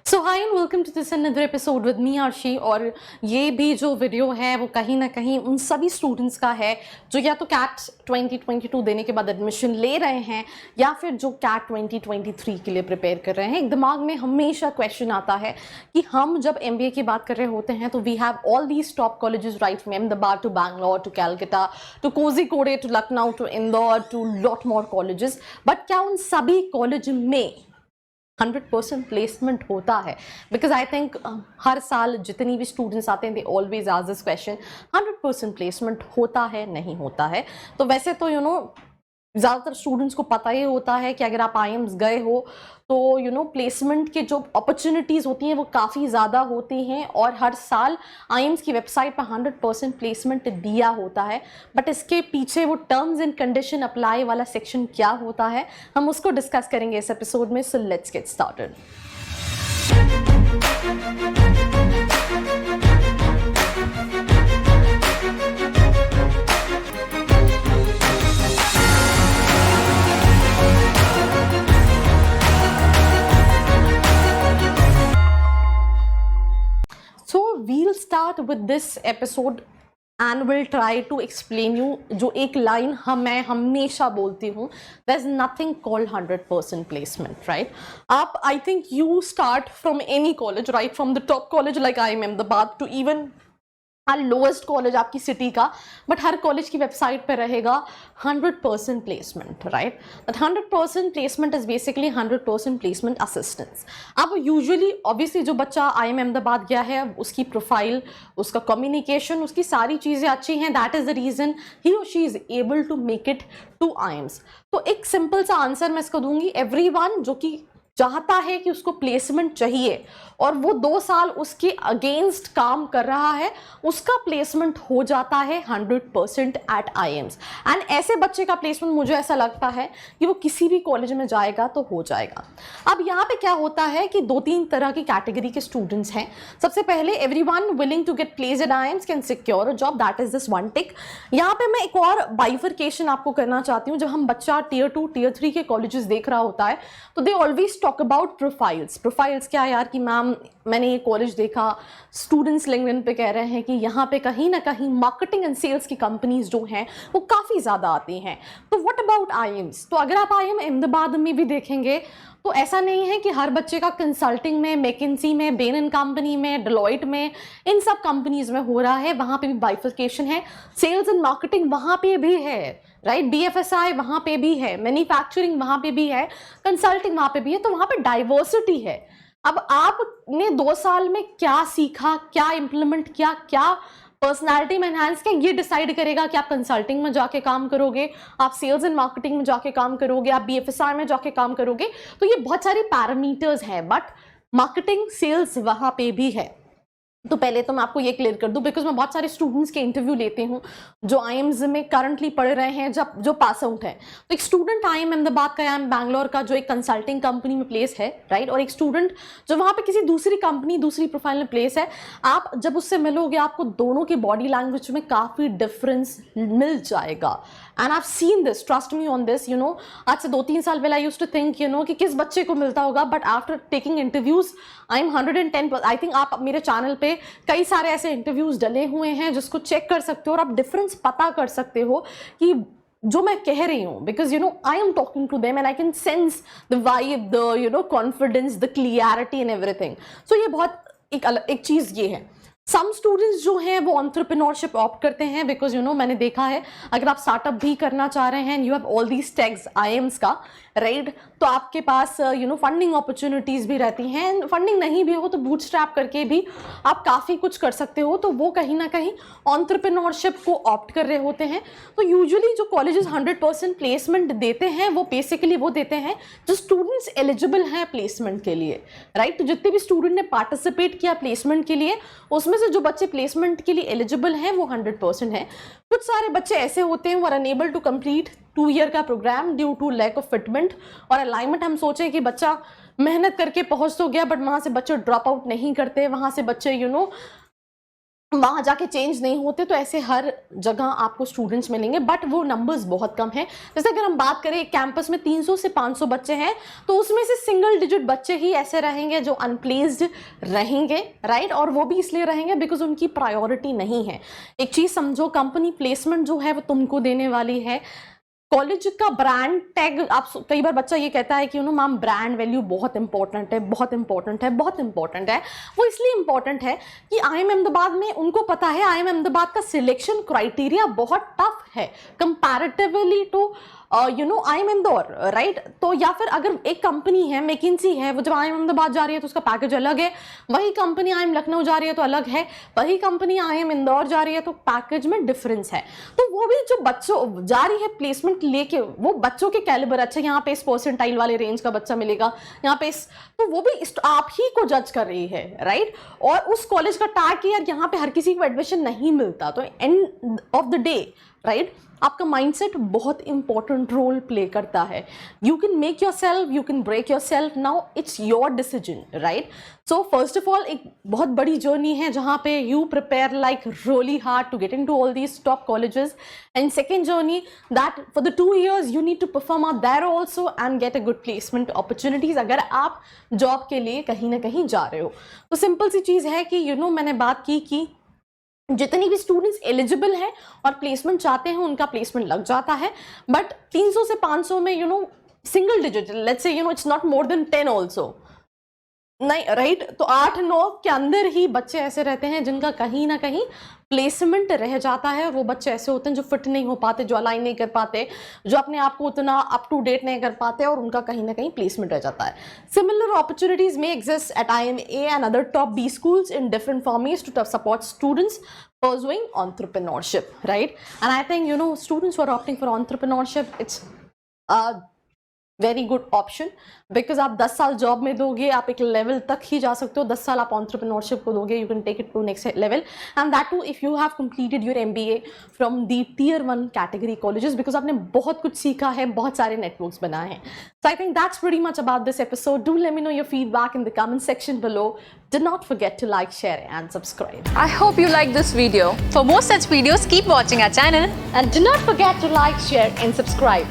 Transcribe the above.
So hi and welcome to this another episode with me Arshi. और ये भी जो वीडियो है वो कहीं ना कहीं उन सभी स्टूडेंट्स का है जो या तो कैट 2022 देने के बाद एडमिशन ले रहे हैं या फिर जो कैट 2023 के लिए प्रिपेयर कर रहे हैं। एक दिमाग में हमेशा क्वेश्चन आता है कि हम जब MBA की बात कर रहे होते हैं तो we have all these top colleges right from Ahmedabad to Bangalore to Calcutta to Kozhikode to Lucknow to Indore to lot more colleges, but क्या उन सभी कॉलेज में 100% प्लेसमेंट होता है? बिकॉज आई थिंक हर साल जितनी भी स्टूडेंट्स आते हैं they always ask this question, 100% placement होता है नहीं होता है? तो वैसे तो ज़्यादातर स्टूडेंट्स को पता ही होता है कि अगर आप IIMS गए हो तो प्लेसमेंट के जो अपॉर्चुनिटीज़ होती हैं वो काफ़ी ज़्यादा होती हैं और हर साल IIMS की वेबसाइट पर 100% प्लेसमेंट दिया होता है। बट इसके पीछे वो टर्म्स एंड कंडीशन अप्लाई वाला सेक्शन क्या होता है, हम उसको डिस्कस करेंगे इस एपिसोड में। So let's get started. So we'll start with this episode and we'll try to explain you जो एक लाइन मैं हमेशा बोलती हूँ, there's nothing called 100% placement, right? आप I think you start from any college, right from the top college like IIM Ahmedabad to even her lowest college आपकी city का, but her college की वेबसाइट पे रहेगा 100% placement, right? That 100% placement is basically 100% placement assistance. अब usually obviously जो बच्चा IIM Ahmedabad गया है उसकी प्रोफाइल, उसका कम्युनिकेशन, उसकी सारी चीज़ें अच्छी हैं, that is the reason he और she is able to make it to IIMS। तो एक सिंपल सा आंसर मैं इसको दूंगी, एवरीवन जो कि चाहता है कि उसको प्लेसमेंट चाहिए और वो 2 साल उसके अगेंस्ट काम कर रहा है, उसका प्लेसमेंट हो जाता है 100% एट IIMS। एंड ऐसे बच्चे का प्लेसमेंट मुझे ऐसा लगता है कि वो किसी भी कॉलेज में जाएगा तो हो जाएगा। अब यहाँ पे क्या होता है कि 2-3 तरह की कैटेगरी के स्टूडेंट्स हैं। सबसे पहले everyone willing to get placed at IIMS can secure a job, that is this one tick. यहाँ पे मैं एक और बाइफरकेशन आपको करना चाहती हूँ। जब हम बच्चा Tier 2 Tier 3 के कॉलेजेस देख रहा होता है तो they always talk about profiles. Profiles क्या है यार कि मैम मैंने ये कॉलेज देखा, स्टूडेंट्स लिंक्डइन पे कह रहे हैं कि यहाँ पे कहीं ना कहीं मार्केटिंग एंड सेल्स की कंपनीज जो हैं वो काफ़ी ज़्यादा आती हैं। तो व्हाट अबाउट IIMS? तो अगर आप IIM अहमदाबाद में भी देखेंगे तो ऐसा नहीं है कि हर बच्चे का कंसल्टिंग में, मैकिन्सी में, बेन एंड कंपनी में, डेलॉयट में, इन सब कंपनीज में हो रहा है। वहाँ पे भी बाइफिकेशन है। सेल्स एंड मार्केटिंग वहाँ पे भी है, राइट? BFSI वहाँ पे भी है, मैन्युफैक्चरिंग वहाँ पे भी है, कंसल्टिंग वहाँ पे भी है। तो वहाँ पे डाइवर्सिटी है। अब आपने 2 साल में क्या सीखा, क्या इंप्लीमेंट किया, क्या पर्सनालिटी में एनहांस किया, ये डिसाइड करेगा कि आप कंसल्टिंग में जाके काम करोगे, आप सेल्स एंड मार्केटिंग में जाके काम करोगे, आप BFSI में जाके काम करोगे। तो ये बहुत सारे पैरामीटर्स हैं, बट मार्केटिंग सेल्स वहाँ पे भी है। तो पहले तो मैं आपको ये क्लियर कर दूं, बिकॉज मैं बहुत सारे स्टूडेंट्स के इंटरव्यू लेती हूँ जो IIMS में करंटली पढ़ रहे हैं, जो पास आउट है। तो एक स्टूडेंट IIM अहमदाबाद का या बैंगलोर का जो एक कंसल्टिंग कंपनी में प्लेस है, राइट, और एक स्टूडेंट जो वहाँ पे किसी दूसरी कंपनी, दूसरी प्रोफाइल में प्लेस है, आप जब उससे मिलोगे आपको दोनों की बॉडी लैंग्वेज में काफ़ी डिफरेंस मिल जाएगा। And I have seen this, trust me on this. आज से 2-3 साल पहले आई यूज्ड टू थिंक कि किस बच्चे को मिलता होगा, but after taking interviews I am 110%। I think आप मेरे चैनल पे कई सारे ऐसे इंटरव्यूज डले हुए हैं जिसको चेक कर सकते हो और आप डिफरेंस पता कर सकते हो कि जो मैं कह रही हूँ, because I am talking to them and I can sense the vibe, the confidence, the clarity in everything. So ये बहुत एक चीज़ ये है। सम स्टूडेंट्स जो हैं वो एंटरप्रेन्योरशिप ऑप्ट करते हैं, बिकॉज मैंने देखा है अगर आप स्टार्टअप भी करना चाह रहे हैं, you have all these tags IIMS का, राइट, तो आपके पास फंडिंग अपॉर्चुनिटीज़ भी रहती हैं। फंडिंग नहीं भी हो तो बूटस्ट्रैप करके भी आप काफ़ी कुछ कर सकते हो। तो वो कहीं ना कहीं एंटरप्रेन्योरशिप को ऑप्ट कर रहे होते हैं। तो यूजुअली जो कॉलेजेस 100% प्लेसमेंट देते हैं वो बेसिकली वो देते हैं जो स्टूडेंट्स एलिजिबल हैं प्लेसमेंट के लिए, राइट। तो जितने भी स्टूडेंट ने पार्टिसिपेट किया प्लेसमेंट के लिए, उसमें से जो बच्चे प्लेसमेंट के लिए एलिजिबल हैं वो 100% हैं। कुछ सारे बच्चे ऐसे होते हैं वो are unable to complete 2 year का programme due to lack of fitment और अलाइनमेंट। हम सोचें कि बच्चा मेहनत करके पहुंच तो गया, बट वहां से बच्चे ड्रॉप आउट नहीं करते, वहां से बच्चे वहाँ जाके चेंज नहीं होते, तो ऐसे हर जगह आपको स्टूडेंट्स मिलेंगे, बट वो नंबर्स बहुत कम हैं। जैसे अगर हम बात करें एक कैंपस में 300 से 500 बच्चे हैं, तो उसमें से सिंगल डिजिट बच्चे ही ऐसे रहेंगे जो अनप्लेस्ड रहेंगे, राइट। और वो भी इसलिए रहेंगे बिकॉज उनकी प्रायोरिटी नहीं है। एक चीज़ समझो, कंपनी प्लेसमेंट जो है वो तुमको देने वाली है। कॉलेज का ब्रांड टैग, आप कई बार बच्चा ये कहता है कि मैम ब्रांड वैल्यू बहुत इंपॉर्टेंट है, बहुत इंपॉर्टेंट है, बहुत इंपॉर्टेंट है। वो इसलिए इंपॉर्टेंट है कि IIM अहमदाबाद में उनको पता है IIM अहमदाबाद का सिलेक्शन क्राइटेरिया बहुत टफ है comparatively to IIM Indore, right. तो या फिर अगर एक कंपनी है, मैकिंसी है, वो जब IIM अहमदाबाद जा रही है तो उसका पैकेज अलग है, वही कंपनी IIM लखनऊ जा रही है तो अलग है, वही कंपनी IIM इंदौर जा रही है तो पैकेज में डिफरेंस है। तो वो भी जो बच्चों जा रही है प्लेसमेंट लेके, वो बच्चों के कैलिबर, अच्छा यहाँ पे इस परसेंटाइल वाले रेंज का बच्चा मिलेगा, यहाँ पे तो वो भी आप ही को जज कर रही है, राइट। और उस कॉलेज का टैग कि यार यहाँ पे हर किसी को एडमिशन नहीं मिलता, तो end of the day, right, आपका माइंडसेट बहुत इंपॉर्टेंट रोल प्ले करता है। You can make yourself, you can break yourself, now it's your decision, right. So first of all एक बहुत बड़ी जर्नी है जहाँ पे you prepare like really hard to get into all these top colleges, and second journey that for the 2 years you need to perform out there also and get a good placement opportunities, अगर आप job के लिए कहीं ना कहीं जा रहे हो। तो सिंपल सी चीज़ है कि मैंने बात की कि जितनी भी स्टूडेंट्स एलिजिबल हैं और प्लेसमेंट चाहते हैं उनका प्लेसमेंट लग जाता है, बट 300 से 500 में single digit, let's say it's not more than 10 also, नहीं, राइट। तो 8-9 के अंदर ही बच्चे ऐसे रहते हैं जिनका कहीं ना कहीं प्लेसमेंट रह जाता है, और वो बच्चे ऐसे होते हैं जो फिट नहीं हो पाते, जो अलाइन नहीं कर पाते, जो अपने आप को उतना अप टू डेट नहीं कर पाते, और उनका कहीं ना कहीं प्लेसमेंट रह जाता है। Similar opportunities may exist at IMA and other top B schools in different forms to support students pursuing entrepreneurship, right? And I think students who are opting for entrepreneurship, it's very good option, because आप 10 साल job में दोगे, आप एक level तक ही जा सकते हो। 10 साल आप एंटरप्रेन्योरशिप को दोगे, you can take it to next level, and that too if you have completed your MBA from the Tier 1 category colleges, because आपने बहुत कुछ सीखा है, बहुत सारे नेटवर्क्स बनाए हैं। So I think that's pretty much about this episode. Do let me know your feedback in the comment section below. Do not forget to like, share and subscribe. I hope you like this video. For more such videos, keep watching our channel. And do not forget to like, share and subscribe.